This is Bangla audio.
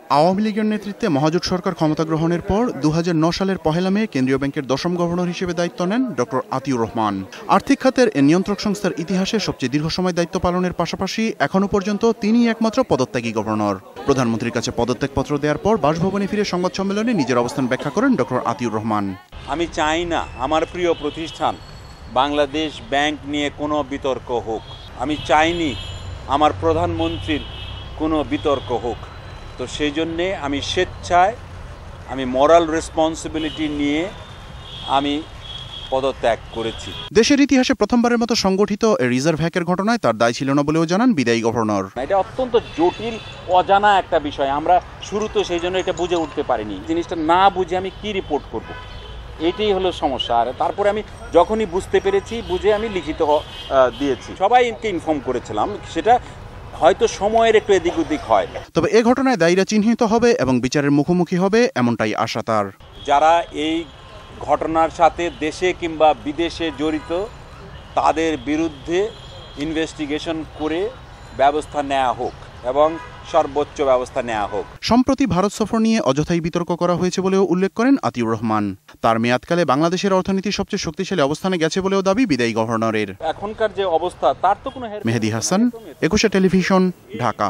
আওয়ামী লীগের নেতৃত্বে মহাজোট সরকার ক্ষমতা গ্রহণের পর 2009 সালের 1 মে কেন্দ্রীয় ব্যাংকের 10ম গভর্নর হিসেবে দায়িত্ব নেন ডক্টর আতিউর রহমান। আর্থিক খাতের নিয়ন্ত্রক সংস্থার ইতিহাসে সবচেয়ে দীর্ঘ সময় দায়িত্ব পালনের পাশাপাশি এখনো পর্যন্ত তিনিই একমাত্র পদত্যাগী গভর্নর। প্রধানমন্ত্রীর কাছে পদত্যাগপত্র দেওয়ার পর বাসভবনে ফিরে সংবাদ সম্মেলনে নিজের অবস্থান ব্যাখ্যা করেন ডক্টর আতিউর রহমান। আমি চাই না আমার প্রিয় প্রতিষ্ঠান বাংলাদেশ ব্যাংক নিয়ে কোনো বিতর্ক হোক। আমি চাইনি আমার প্রধানমন্ত্রীর কোনো বিতর্ক হোক। তো সেই জন্যে আমি স্বেচ্ছায় মরাল রেসপন্সিবিলিটি নিয়ে আমি পদত্যাগ করেছি। দেশের ইতিহাসে প্রথমবারের মতো সংগঠিত রিজার্ভ হ্যাকের ঘটনায় তার দায় ছিল না বলেও জানান বিদায়ী গভর্নর। এটা অত্যন্ত জটিল অজানা একটা বিষয়, আমরা শুরুতে সেই জন্য এটা বুঝে উঠতে পারিনি। জিনিসটা না বুঝে আমি কি রিপোর্ট করব, এটাই হলো সমস্যা। আর তারপরে আমি যখনই বুঝতে পেরেছি, বুঝে আমি লিখিত দিয়েছি, সবাইকে ইনফর্ম করেছিলাম। সেটা হয়তো সময়ের একটু এদিক ওদিক হয়, তবে এ ঘটনায় দায়ীরা চিহ্নিত হবে এবং বিচারের মুখোমুখি হবে এমনটাই আশা তার। যারা এই ঘটনার সাথে দেশে কিংবা বিদেশে জড়িত তাদের বিরুদ্ধে ইনভেস্টিগেশন করে ব্যবস্থা নেওয়া হোক এবং সর্বোচ্চ ব্যবস্থা নেওয়া হোক। সম্প্রতি ভারত সফর নিয়ে অযথাই বিতর্ক করা হয়েছে বলেও উল্লেখ করেন আতিউর রহমান। তার মেয়াদকালে বাংলাদেশের অর্থনীতি সবচেয়ে শক্তিশালী অবস্থানে গেছে বলেও দাবি বিদায়ী গভর্নরের। এখনকার যে অবস্থা তার তো কোনো। মেহেদী হাসান, 21 টেলিভিশন, ঢাকা।